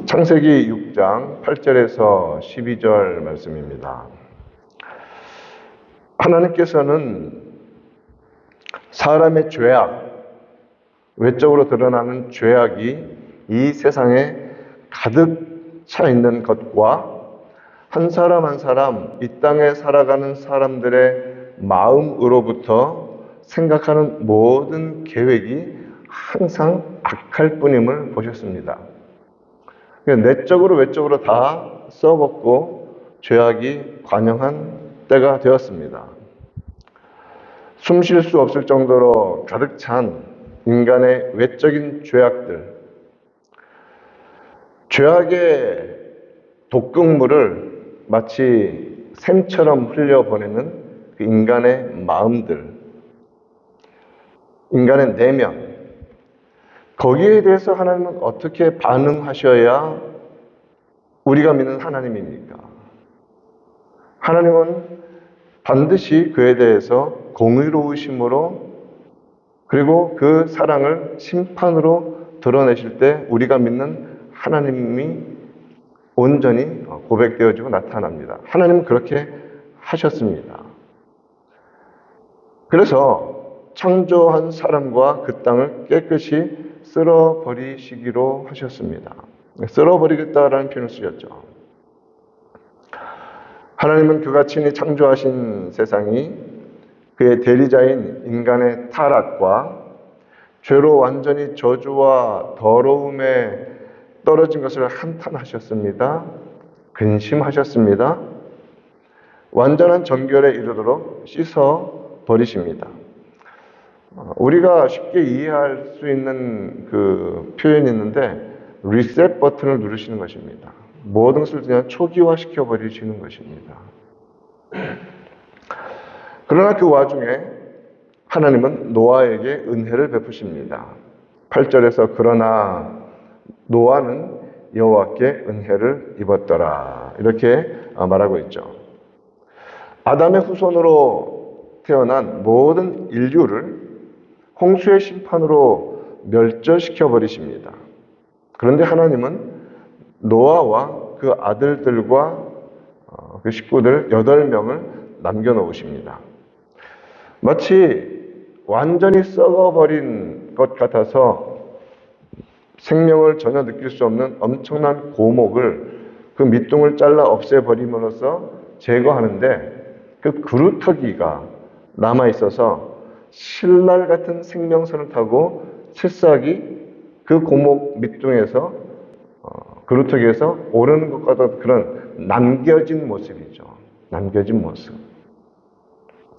창세기 6장 8절에서 12절 말씀입니다. 하나님께서는 사람의 죄악, 외적으로 드러나는 죄악이 이 세상에 가득 차 있는 것과 한 사람 한 사람, 이 땅에 살아가는 사람들의 마음으로부터 생각하는 모든 계획이 항상 악할 뿐임을 보셨습니다. 내적으로 외적으로 다 썩었고 죄악이 관영한 때가 되었습니다. 숨 쉴 수 없을 정도로 가득 찬 인간의 외적인 죄악들, 죄악의 독극물을 마치 샘처럼 흘려보내는 그 인간의 마음들, 인간의 내면, 거기에 대해서 하나님은 어떻게 반응하셔야 우리가 믿는 하나님입니까? 하나님은 반드시 그에 대해서 공의로우심으로 그리고 그 사랑을 심판으로 드러내실 때 우리가 믿는 하나님이 온전히 고백되어지고 나타납니다. 하나님은 그렇게 하셨습니다. 그래서 창조한 사람과 그 땅을 깨끗이 쓸어버리시기로 하셨습니다. 쓸어버리겠다라는 표현을 쓰셨죠. 하나님은 그가 친히 창조하신 세상이 그의 대리자인 인간의 타락과 죄로 완전히 저주와 더러움에 떨어진 것을 한탄하셨습니다. 근심하셨습니다. 완전한 정결에 이르도록 씻어버리십니다. 우리가 쉽게 이해할 수 있는 그 표현이 있는데 리셋 버튼을 누르시는 것입니다. 모든 것을 그냥 초기화시켜 버리시는 것입니다. 그러나 그 와중에 하나님은 노아에게 은혜를 베푸십니다. 8절에서 그러나 노아는 여호와께 은혜를 입었더라 이렇게 말하고 있죠. 아담의 후손으로 태어난 모든 인류를 홍수의 심판으로 멸절시켜 버리십니다. 그런데 하나님은 노아와 그 아들들과 그 식구들 8명을 남겨놓으십니다. 마치 완전히 썩어버린 것 같아서 생명을 전혀 느낄 수 없는 엄청난 고목을 그 밑둥을 잘라 없애버림으로써 제거하는데 그 그루터기가 남아있어서 신랄 같은 생명선을 타고 새싹이 그 고목 밑둥에서 그루터기에서 오르는 것과 같은 그런 남겨진 모습이죠. 남겨진 모습.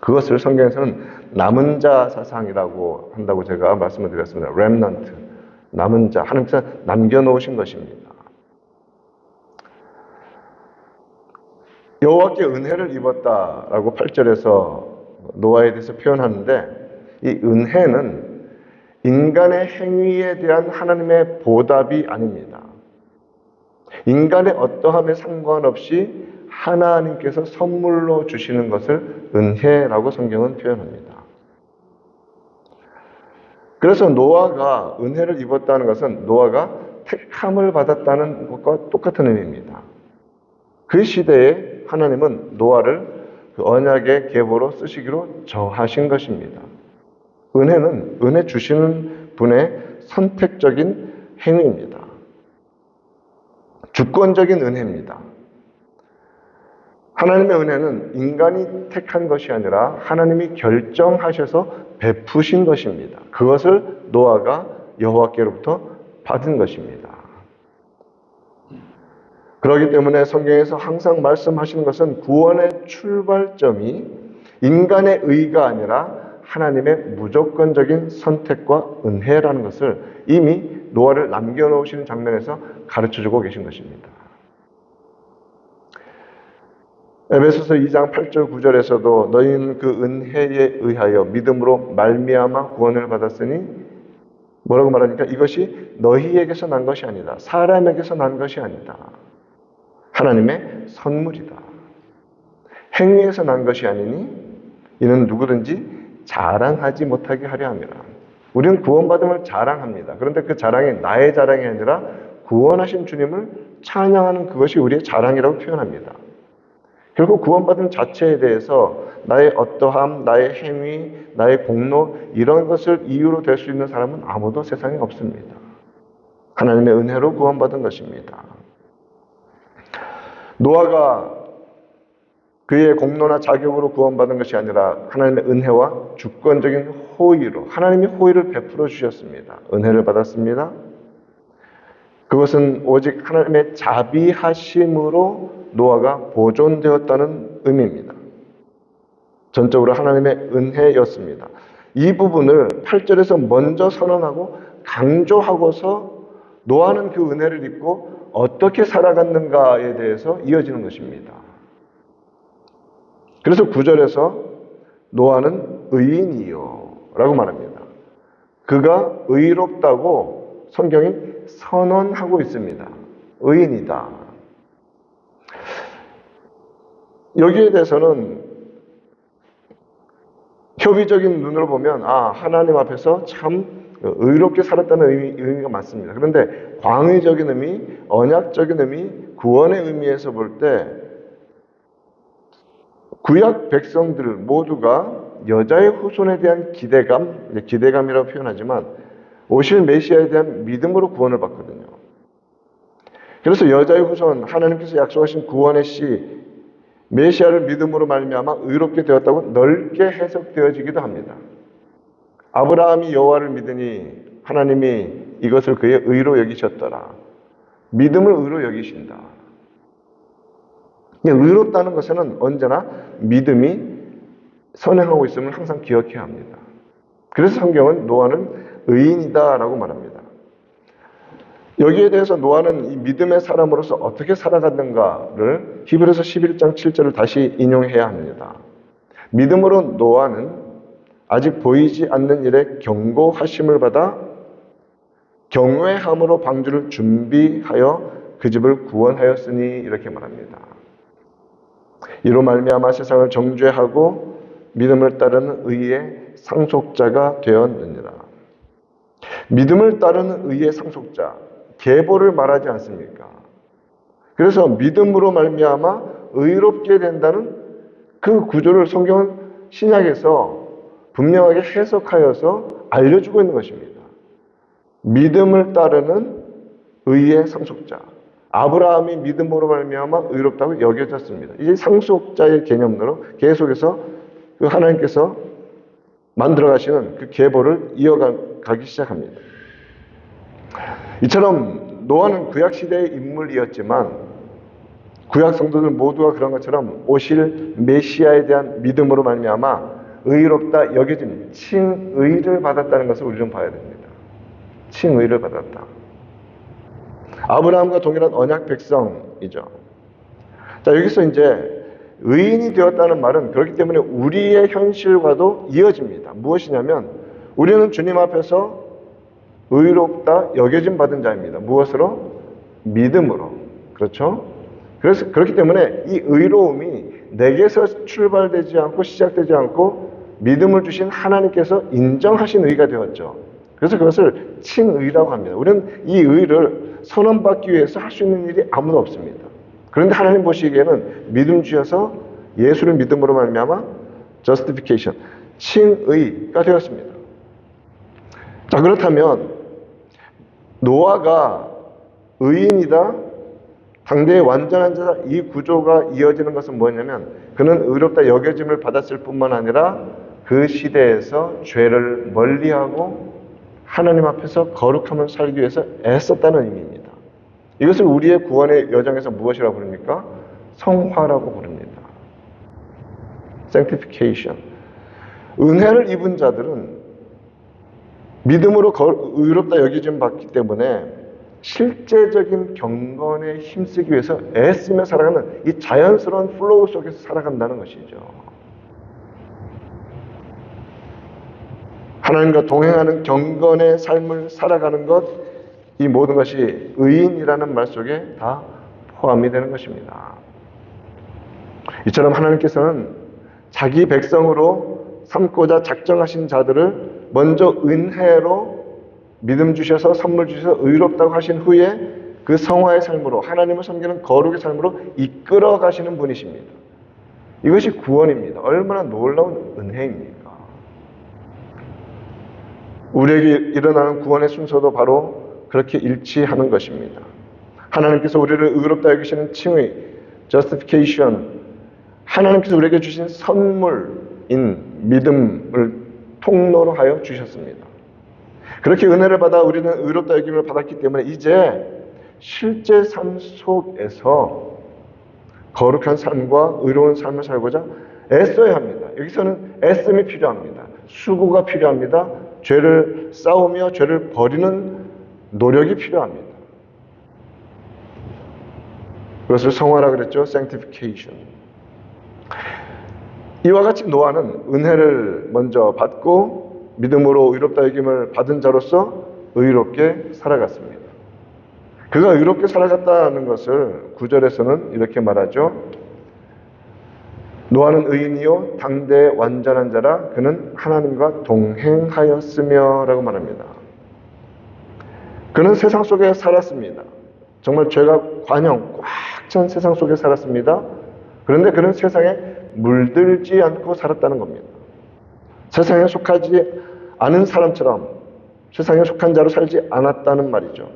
그것을 성경에서는 남은 자 사상이라고 한다고 제가 말씀을 드렸습니다. 렘넌트. 남은 자. 하나님께서 남겨놓으신 것입니다. 여호와께 은혜를 입었다라고 8절에서 노아에 대해서 표현하는데 이 은혜는 인간의 행위에 대한 하나님의 보답이 아닙니다. 인간의 어떠함에 상관없이 하나님께서 선물로 주시는 것을 은혜라고 성경은 표현합니다. 그래서 노아가 은혜를 입었다는 것은 노아가 택함을 받았다는 것과 똑같은 의미입니다. 그 시대에 하나님은 노아를 그 언약의 계보로 쓰시기로 정하신 것입니다. 은혜는 은혜 주시는 분의 선택적인 행위입니다. 주권적인 은혜입니다. 하나님의 은혜는 인간이 택한 것이 아니라 하나님이 결정하셔서 베푸신 것입니다. 그것을 노아가 여호와께로부터 받은 것입니다. 그렇기 때문에 성경에서 항상 말씀하시는 것은 구원의 출발점이 인간의 의가 아니라 하나님의 무조건적인 선택과 은혜라는 것을 이미 노아를 남겨놓으시는 장면에서 가르쳐주고 계신 것입니다. 에베소서 2장 8절 9절에서도 너희는 그 은혜에 의하여 믿음으로 말미암아 구원을 받았으니 뭐라고 말하니까 이것이 너희에게서 난 것이 아니다. 사람에게서 난 것이 아니다. 하나님의 선물이다. 행위에서 난 것이 아니니 이는 누구든지 자랑하지 못하게 하려 함이라. 우리는 구원받음을 자랑합니다. 그런데 그 자랑이 나의 자랑이 아니라 구원하신 주님을 찬양하는 그것이 우리의 자랑이라고 표현합니다. 결국 구원받은 자체에 대해서 나의 어떠함, 나의 행위, 나의 공로 이런 것을 이유로 될 수 있는 사람은 아무도 세상에 없습니다. 하나님의 은혜로 구원받은 것입니다. 노아가 그의 공로나 자격으로 구원받은 것이 아니라 하나님의 은혜와 주권적인 호의로 하나님이 호의를 베풀어 주셨습니다. 은혜를 받았습니다. 그것은 오직 하나님의 자비하심으로 노아가 보존되었다는 의미입니다. 전적으로 하나님의 은혜였습니다. 이 부분을 8절에서 먼저 선언하고 강조하고서 노아는 그 은혜를 입고 어떻게 살아갔는가에 대해서 이어지는 것입니다. 그래서 9절에서 노아는 의인이요 라고 말합니다. 그가 의롭다고 성경이 선언하고 있습니다. 의인이다. 여기에 대해서는 협의적인 눈으로 보면 하나님 앞에서 참 의롭게 살았다는 의미가 맞습니다. 그런데 광의적인 의미, 언약적인 의미, 구원의 의미에서 볼 때 구약 백성들 모두가 여자의 후손에 대한 기대감이라고 표현하지만 오실 메시아에 대한 믿음으로 구원을 받거든요. 그래서 여자의 후손, 하나님께서 약속하신 구원의 씨, 메시아를 믿음으로 말미암아 의롭게 되었다고 넓게 해석되어지기도 합니다. 아브라함이 여호와를 믿으니 하나님이 이것을 그의 의로 여기셨더라. 믿음을 의로 여기신다. 의롭다는 것에는 언제나 믿음이 선행하고 있음을 항상 기억해야 합니다. 그래서 성경은 노아는 의인이다라고 말합니다. 여기에 대해서 노아는 이 믿음의 사람으로서 어떻게 살아갔는가를 히브리서 11장 7절을 다시 인용해야 합니다. 믿음으로 노아는 아직 보이지 않는 일에 경고하심을 받아 경외함으로 방주를 준비하여 그 집을 구원하였으니 이렇게 말합니다. 이로 말미암아 세상을 정죄하고 믿음을 따르는 의의 상속자가 되었느니라. 믿음을 따르는 의의 상속자, 계보를 말하지 않습니까? 그래서 믿음으로 말미암아 의롭게 된다는 그 구조를 성경은 신약에서 분명하게 해석하여서 알려주고 있는 것입니다. 믿음을 따르는 의의 상속자. 아브라함이 믿음으로 말미암아 의롭다고 여겨졌습니다. 이제 상속자의 개념으로 계속해서 그 하나님께서 만들어 가시는 그 계보를 이어가기 시작합니다. 이처럼 노아는 구약 시대의 인물이었지만 구약 성도들 모두가 그런 것처럼 오실 메시아에 대한 믿음으로 말미암아 의롭다 여겨진 칭의를 받았다는 것을 우리는 봐야 됩니다. 칭의를 받았다. 아브라함과 동일한 언약 백성이죠. 자, 여기서 이제 의인이 되었다는 말은 그렇기 때문에 우리의 현실과도 이어집니다. 무엇이냐면 우리는 주님 앞에서 의롭다 여겨짐 받은 자입니다. 무엇으로? 믿음으로. 그렇죠? 그래서 그렇기 때문에 이 의로움이 내게서 출발되지 않고 시작되지 않고 믿음을 주신 하나님께서 인정하신 의가 되었죠. 그래서 그것을 칭의라고 합니다. 우리는 이 의를 선언받기 위해서 할 수 있는 일이 아무도 없습니다. 그런데 하나님 보시기에는 믿음 주셔서 예수를 믿음으로 말미암아 justification, 칭의가 되었습니다. 자, 그렇다면 노아가 의인이다, 당대의 완전한 자다, 이 구조가 이어지는 것은 뭐냐면 그는 의롭다 여겨짐을 받았을 뿐만 아니라 그 시대에서 죄를 멀리하고 하나님 앞에서 거룩함을 살기 위해서 애썼다는 의미입니다. 이것을 우리의 구원의 여정에서 무엇이라고 부릅니까? 성화라고 부릅니다. sanctification. 은혜를 입은 자들은 믿음으로 의롭다 여기짐 받기 때문에 실제적인 경건에 힘쓰기 위해서 애쓰며 살아가는 이 자연스러운 플로우 속에서 살아간다는 것이죠. 하나님과 동행하는 경건의 삶을 살아가는 것, 이 모든 것이 의인이라는 말 속에 다 포함이 되는 것입니다. 이처럼 하나님께서는 자기 백성으로 삼고자 작정하신 자들을 먼저 은혜로 믿음 주셔서 선물 주셔서 의롭다고 하신 후에 그 성화의 삶으로, 하나님을 섬기는 거룩의 삶으로 이끌어 가시는 분이십니다. 이것이 구원입니다. 얼마나 놀라운 은혜입니까? 우리에게 일어나는 구원의 순서도 바로 그렇게 일치하는 것입니다. 하나님께서 우리를 의롭다 여기시는 칭의, justification, 하나님께서 우리에게 주신 선물인 믿음을 통로로 하여 주셨습니다. 그렇게 은혜를 받아 우리는 의롭다 여김을 받았기 때문에 이제 실제 삶 속에서 거룩한 삶과 의로운 삶을 살고자 애써야 합니다. 여기서는 애씀이 필요합니다. 수고가 필요합니다. 죄를 싸우며 죄를 버리는 노력이 필요합니다. 그것을 성화라 그랬죠. sanctification. 이와 같이 노아는 은혜를 먼저 받고 믿음으로 의롭다 여김을 받은 자로서 의롭게 살아갔습니다. 그가 의롭게 살아갔다는 것을 9절에서는 이렇게 말하죠. 노아는 의인이요 당대 완전한 자라 그는 하나님과 동행하였으며 라고 말합니다. 그는 세상 속에 살았습니다. 정말 죄가 관영 꽉 찬 세상 속에 살았습니다. 그런데 그는 세상에 물들지 않고 살았다는 겁니다. 세상에 속하지 않은 사람처럼 세상에 속한 자로 살지 않았다는 말이죠.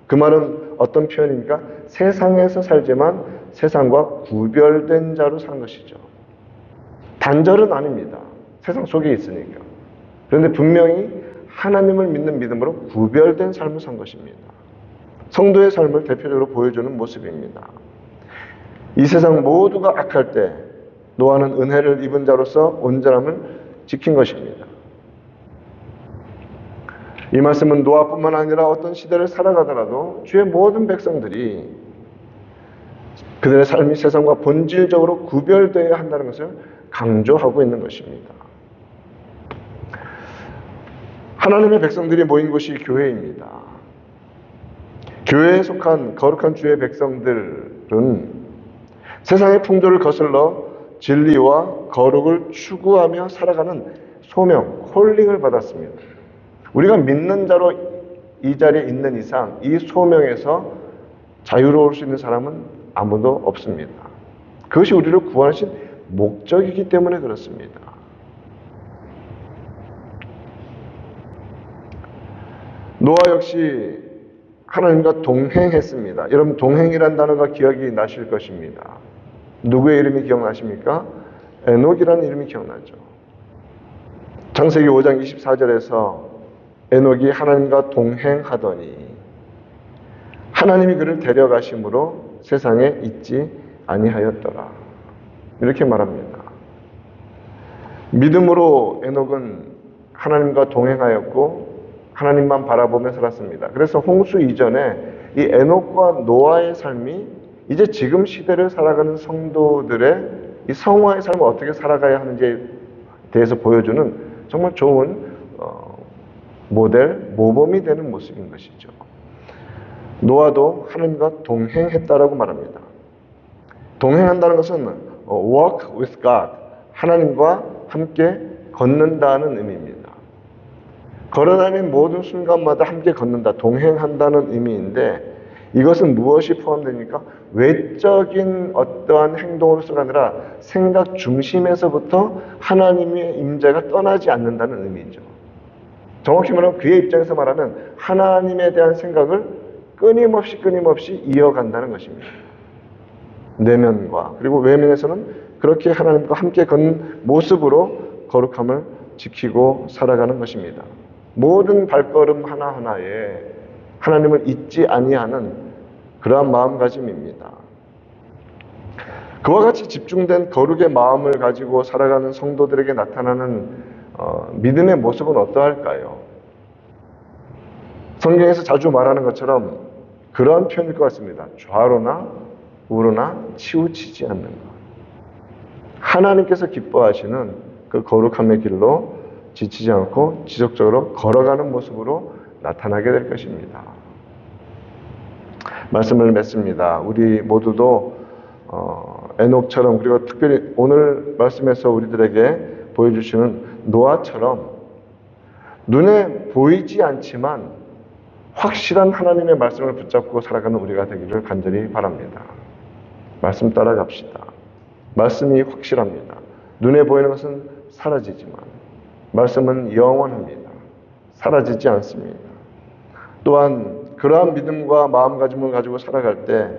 그 말은 어떤 표현입니까? 세상에서 살지만 세상과 구별된 자로 산 것이죠. 단절은 아닙니다. 세상 속에 있으니까. 그런데 분명히 하나님을 믿는 믿음으로 구별된 삶을 산 것입니다. 성도의 삶을 대표적으로 보여주는 모습입니다. 이 세상 모두가 악할 때 노아는 은혜를 입은 자로서 온전함을 지킨 것입니다. 이 말씀은 노아뿐만 아니라 어떤 시대를 살아가더라도 주의 모든 백성들이 그들의 삶이 세상과 본질적으로 구별되어야 한다는 것을 강조하고 있는 것입니다. 하나님의 백성들이 모인 곳이 교회입니다. 교회에 속한 거룩한 주의 백성들은 세상의 풍조를 거슬러 진리와 거룩을 추구하며 살아가는 소명, 콜링을 받았습니다. 우리가 믿는 자로 이 자리에 있는 이상 이 소명에서 자유로울 수 있는 사람은 아무도 없습니다. 그것이 우리를 구원하신 목적이기 때문에 그렇습니다. 노아 역시 하나님과 동행했습니다. 여러분 동행이란 단어가 기억이 나실 것입니다. 누구의 이름이 기억나십니까? 에녹이라는 이름이 기억나죠. 창세기 5장 24절에서 에녹이 하나님과 동행하더니 하나님이 그를 데려가심으로 세상에 있지 아니하였더라. 이렇게 말합니다. 믿음으로 에녹은 하나님과 동행하였고 하나님만 바라보며 살았습니다. 그래서 홍수 이전에 이 에녹과 노아의 삶이 이제 지금 시대를 살아가는 성도들의 이 성화의 삶을 어떻게 살아가야 하는지에 대해서 보여주는 정말 좋은 모델, 모범이 되는 모습인 것이죠. 노아도 하나님과 동행했다라고 말합니다. 동행한다는 것은 walk with God, 하나님과 함께 걷는다는 의미입니다. 걸어다니는 모든 순간마다 함께 걷는다, 동행한다는 의미인데 이것은 무엇이 포함되니까 외적인 어떠한 행동으로서가 아니라 생각 중심에서부터 하나님의 임재가 떠나지 않는다는 의미죠. 정확히 말하면 그의 입장에서 말하면 하나님에 대한 생각을 끊임없이 이어간다는 것입니다. 내면과 그리고 외면에서는 그렇게 하나님과 함께 걷는 모습으로 거룩함을 지키고 살아가는 것입니다. 모든 발걸음 하나하나에 하나님을 잊지 아니하는 그러한 마음가짐입니다. 그와 같이 집중된 거룩의 마음을 가지고 살아가는 성도들에게 나타나는 믿음의 모습은 어떠할까요? 성경에서 자주 말하는 것처럼 그러한 표현일 것 같습니다. 좌로나 우로나 치우치지 않는 것. 하나님께서 기뻐하시는 그 거룩함의 길로 지치지 않고 지속적으로 걸어가는 모습으로 나타나게 될 것입니다. 말씀을 맺습니다. 우리 모두도 에녹처럼 그리고 특별히 오늘 말씀에서 우리들에게 보여주시는 노아처럼 눈에 보이지 않지만 확실한 하나님의 말씀을 붙잡고 살아가는 우리가 되기를 간절히 바랍니다. 말씀 따라갑시다. 말씀이 확실합니다. 눈에 보이는 것은 사라지지만 말씀은 영원합니다. 사라지지 않습니다. 또한 그러한 믿음과 마음가짐을 가지고 살아갈 때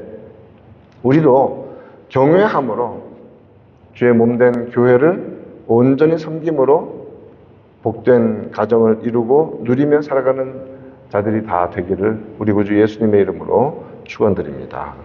우리도 경외함으로 주의 몸된 교회를 온전히 섬김으로 복된 가정을 이루고 누리며 살아가는 자들이 다 되기를 우리 구주 예수님의 이름으로 축원드립니다.